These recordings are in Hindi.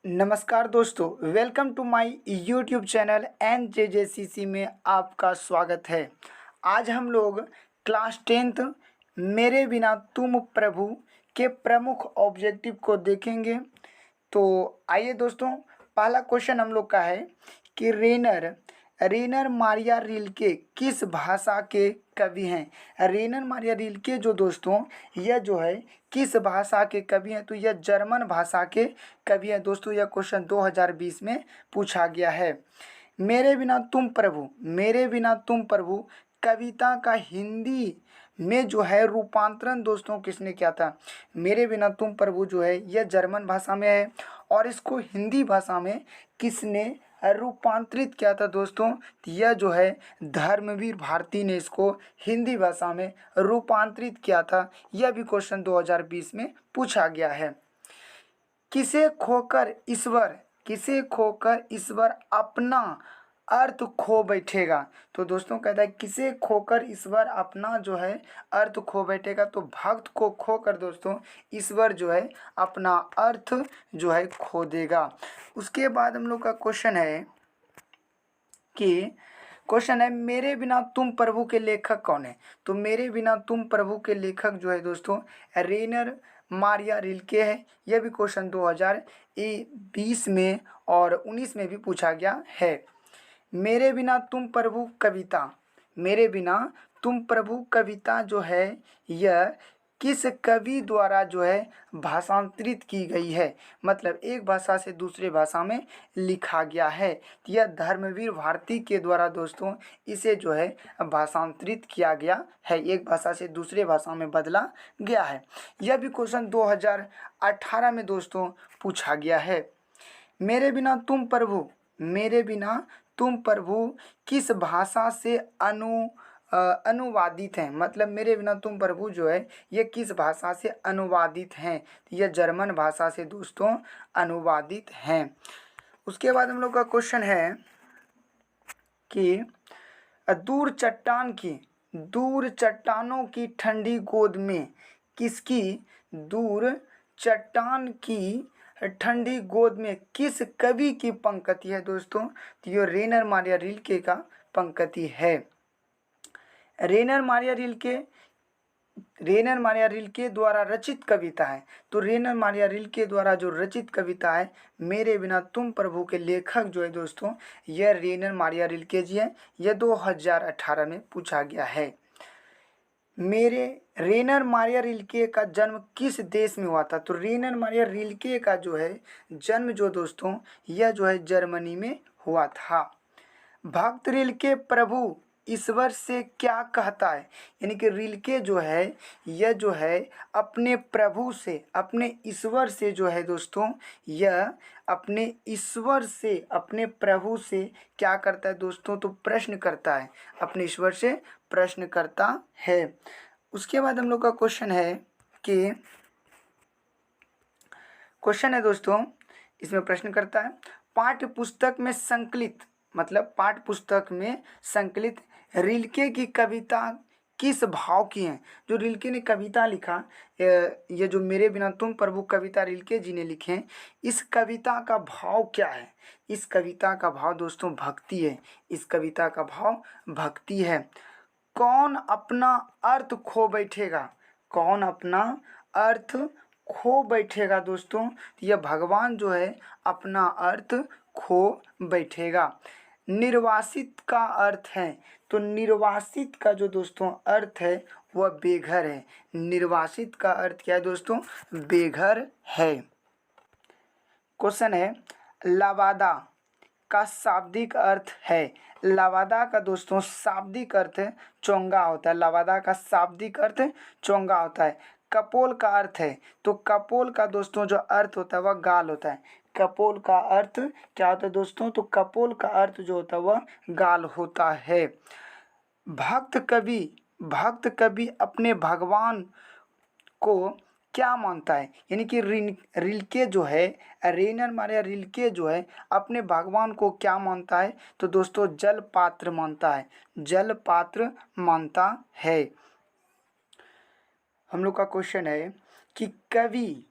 नमस्कार दोस्तों, welcome to my YouTube channel NJJCC में आपका स्वागत है। आज हम लोग क्लास 10th मेरे बिना तुम प्रभु के प्रमुख ऑब्जेक्टिव को देखेंगे। तो आइए दोस्तों, पहला क्वेश्चन हम लोग का है कि रेनर रेनर मारिया रिल्के किस भाषा के कवि हैं। रेनर मारिया रिल्के जो दोस्तों, यह जो है किस भाषा के कवि हैं, तो यह जर्मन भाषा के कवि हैं दोस्तों। यह क्वेश्चन 2020 में पूछा गया है। मेरे बिना तुम प्रभु कविता का हिंदी में जो है रूपांतरण दोस्तों किसने किया था। मेरे बिना तुम प्रभु जो है यह जर्मन भाषा में है और इसको हिंदी भाषा में किसने रूपांतरित किया था दोस्तों, तो यह जो है धर्मवीर भारती ने इसको हिंदी भाषा में रूपांतरित किया था। यह भी क्वेश्चन 2020 में पूछा गया है। किसे खोकर ईश्वर अपना अर्थ खो बैठेगा। तो दोस्तों कहता है किसे खोकर ईश्वर अपना जो है अर्थ खो बैठेगा। तो भक्त को खोकर दोस्तों ईश्वर जो है अपना अर्थ जो है खो देगा। उसके बाद हम लोग का क्वेश्चन है मेरे बिना तुम प्रभु के लेखक कौन है। तो मेरे बिना तुम प्रभु के लेखक जो है दोस्तों रेनर मारिया रिल्के है। यह भी क्वेश्चन 2020 में और 19 में भी पूछा गया है। मेरे बिना तुम प्रभु कविता जो है यह किस कवि द्वारा जो है भाषांतरित की गई है, मतलब एक भाषा से दूसरे भाषा में लिखा गया है। यह धर्मवीर भारती के द्वारा दोस्तों इसे जो है भाषांतरित किया गया है, एक भाषा से दूसरे भाषा में बदला गया है। यह भी क्वेश्चन 2018 में दोस्तों पूछा गया है। मेरे बिना तुम प्रभु किस भाषा से अनुवादित हैं, मतलब मेरे बिना तुम प्रभु जो है ये किस भाषा से अनुवादित हैं, तो यह जर्मन भाषा से दोस्तों अनुवादित हैं। उसके बाद हम लोग का क्वेश्चन है कि दूर चट्टानों की ठंडी गोद में किस कवि की पंक्ति है दोस्तों, तो ये रेनर मारिया रिल्के का पंक्ति है। रेनर मारिया रिल्के द्वारा रचित कविता है। तो रेनर मारिया रिल्के द्वारा जो रचित कविता है मेरे बिना तुम प्रभु के लेखक जो है दोस्तों यह रेनर मारिया रिल्के जी हैं। यह 2018 में पूछा गया है। रेनर मारिया रिल्के का जन्म किस देश में हुआ था। तो रेनर मारिया रिल्के का जो है जन्म जो दोस्तों यह जो है जर्मनी में हुआ था। भक्त रिल्के प्रभु ईश्वर से क्या कहता है, यानी कि रिल्के जो है यह जो है अपने प्रभु से अपने ईश्वर से जो है दोस्तों यह अपने ईश्वर से अपने प्रभु से क्या करता है दोस्तों, तो प्रश्न करता है, अपने ईश्वर से प्रश्न करता है। उसके बाद हम लोग का क्वेश्चन है दोस्तों, इसमें प्रश्न करता है पाठ्य पुस्तक में संकलित रिल्के की कविता किस भाव की है। जो रिल्के ने कविता लिखा, ये जो मेरे बिना तुम प्रभु कविता रिल्के जी ने लिखे हैं, इस कविता का भाव क्या है। इस कविता का भाव दोस्तों भक्ति है। इस कविता का भाव भक्ति है। कौन अपना अर्थ खो बैठेगा दोस्तों, यह भगवान जो है अपना अर्थ खो बैठेगा। निर्वासित का अर्थ है, तो निर्वासित का जो दोस्तों अर्थ है वह बेघर है। निर्वासित का अर्थ क्या है दोस्तों, बेघर है। क्वेश्चन है लवादा का शाब्दिक अर्थ है। लवादा का दोस्तों शाब्दिक अर्थ चोंगा होता है। लवादा का शाब्दिक अर्थ चोंगा होता है। कपोल का अर्थ है, तो कपोल का दोस्तों जो अर्थ होता है वह गाल होता है। कपोल का अर्थ क्या होता है दोस्तों, तो कपोल का अर्थ जो होता है वह गाल होता है। भक्त कवि अपने भगवान को क्या मानता है, यानी कि रिल्के जो है रेनर मारिया रिल्के जो है अपने भगवान को क्या मानता है, तो दोस्तों जल पात्र मानता है। हम लोग का क्वेश्चन है कि कवि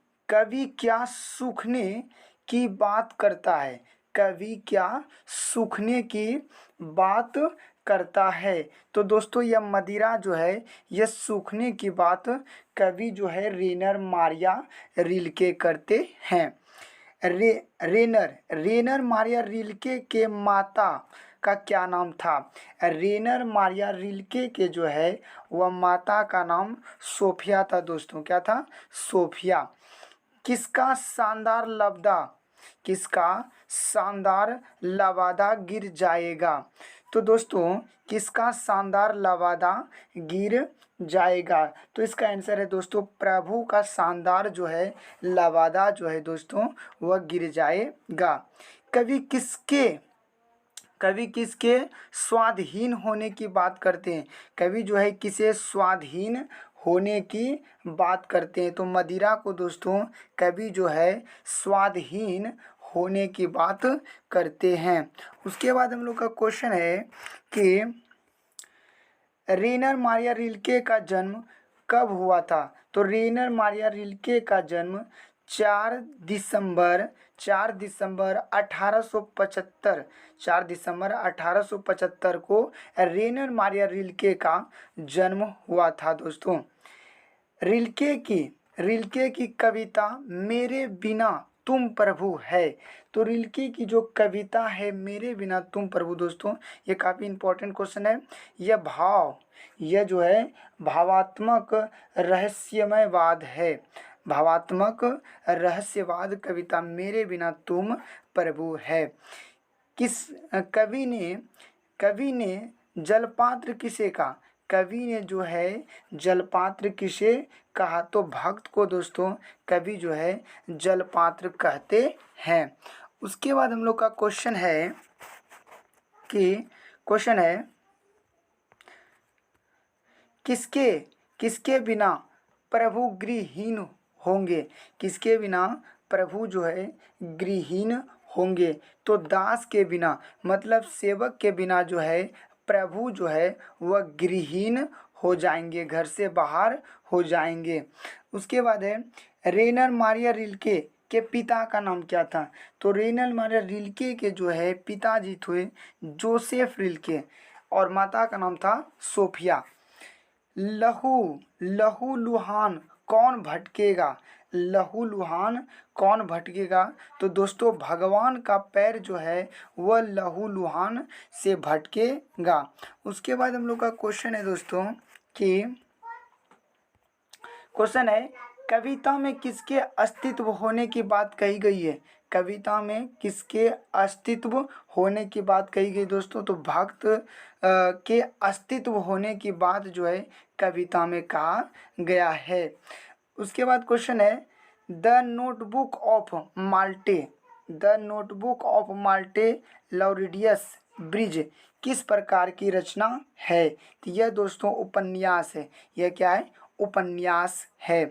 क्या की बात करता है। कवि क्या सूखने की बात करता है। तो दोस्तों यह मदिरा जो है यह सूखने की बात कवि जो है रेनर मारिया रिल्के करते हैं। रेनर मारिया रिल्के के माता का क्या नाम था। रेनर मारिया रिल्के के जो है वह माता का नाम सोफिया था दोस्तों। क्या था? सोफिया। किसका शानदार लबदा किसका शानदार लवादा गिर जाएगा। तो दोस्तों किसका शानदार लवादा गिर जाएगा। तो इसका आंसर है दोस्तों प्रभु का शानदार जो है लवादा जो है दोस्तों वह गिर जाएगा। कवि किसके कवि किसके स्वाधीन होने की बात करते हैं। कवि जो है किसे स्वाधीन होने की बात करते हैं। तो मदिरा को दोस्तों कवि जो है स्वाधीन होने की बात करते हैं। उसके बाद हम लोग का क्वेश्चन है कि रेनर मारिया रिल्के का जन्म कब हुआ था। तो रेनर मारिया रिल्के का जन्म 4 दिसंबर 1875 को रेनर मारिया रिल्के का जन्म हुआ था दोस्तों। रिल्के की कविता मेरे बिना तुम प्रभु है। तो रिल्के की जो कविता है मेरे बिना तुम प्रभु दोस्तों ये काफ़ी इंपॉर्टेंट क्वेश्चन है। यह जो है भावात्मक रहस्यमयवाद है। भावात्मक रहस्यवाद कविता मेरे बिना तुम प्रभु है। किस कवि ने जलपात्र किसे कहा। कवि ने जो है जलपात्र किसे कहा। तो भक्त को दोस्तों कवि जो है जलपात्र कहते हैं। उसके बाद हम लोग का क्वेश्चन है किसके बिना प्रभु गृहहीन होंगे। किसके बिना प्रभु जो है गृहहीन होंगे। तो दास के बिना मतलब सेवक के बिना जो है प्रभु जो है वह गृहहीन हो जाएंगे, घर से बाहर हो जाएंगे। उसके बाद है रेनर मारिया रिल्के के पिता का नाम क्या था। तो रेनर मारिया रिल्के के जो है पिताजी थे जोसेफ रिल्के और माता का नाम था सोफिया। लहू लुहान कौन भटकेगा। लहू लुहान कौन भटकेगा। तो दोस्तों भगवान का पैर जो है वह लहू लुहान से भटकेगा। उसके बाद हम लोग का क्वेश्चन है दोस्तों कि कविता में किसके अस्तित्व होने की बात कही गई है। कविता में किसके अस्तित्व होने की बात कही गई दोस्तों। तो भक्त के अस्तित्व होने की बात जो है कविता में कहा गया है। उसके बाद क्वेश्चन है द नोटबुक ऑफ माल्टे लॉरिडियस ब्रिज किस प्रकार की रचना है। तो यह दोस्तों उपन्यास है। यह क्या है? उपन्यास है।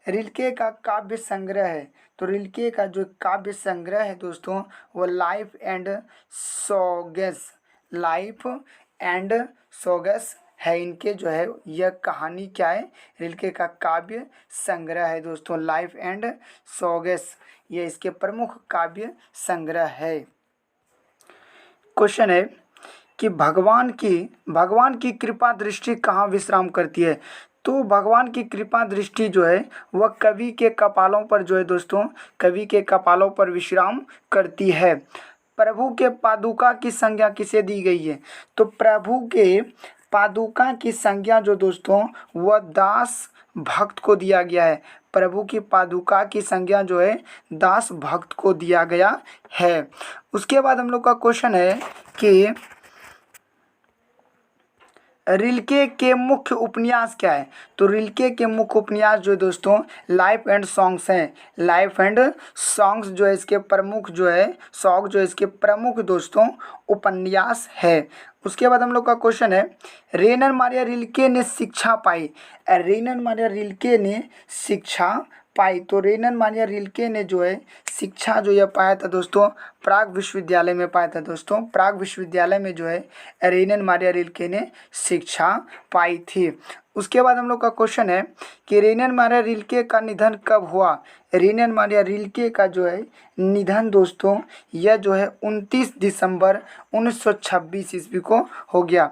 रिल्के का काव्य संग्रह है। तो रिल्के का जो काव्य संग्रह है दोस्तों वो लाइफ एंड सोगस है। इनके जो है यह कहानी क्या है? रिल्के का काव्य संग्रह है दोस्तों लाइफ एंड सोगस। ये इसके प्रमुख काव्य संग्रह है। क्वेश्चन है कि भगवान की कृपा दृष्टि कहाँ विश्राम करती है। तो भगवान की कृपा दृष्टि जो है वह कवि के कपालों पर जो है दोस्तों कवि के कपालों पर विश्राम करती है। प्रभु के पादुका की संज्ञा किसे दी गई है। तो प्रभु के पादुका की संज्ञा जो दोस्तों वह दास भक्त को दिया गया है। प्रभु की पादुका की संज्ञा जो है दास भक्त को दिया गया है। उसके बाद हम लोग का क्वेश्चन है कि रिल्के के मुख्य उपन्यास क्या है। तो रिल्के के मुख्य उपन्यास जो दोस्तों लाइफ एंड सॉन्ग्स हैं। लाइफ एंड सॉन्ग्स जो है इसके प्रमुख दोस्तों उपन्यास है। उसके बाद हम लोग का क्वेश्चन है रेनर मारिया रिल्के ने शिक्षा पाई। रेनर मारिया रिल्के ने शिक्षा पाई। तो रेनन मारिया रिल्के ने जो है शिक्षा जो यह पाया था दोस्तों प्राग विश्वविद्यालय में पाया था दोस्तों। प्राग विश्वविद्यालय में जो है रेनन मारिया रिल्के ने शिक्षा पाई थी। उसके बाद हम लोग का क्वेश्चन है कि रेनन मारिया रिल्के का निधन कब हुआ। रेनन मारिया रिल्के का जो है निधन दोस्तों यह जो है 29 दिसंबर 1926 ईस्वी को हो गया।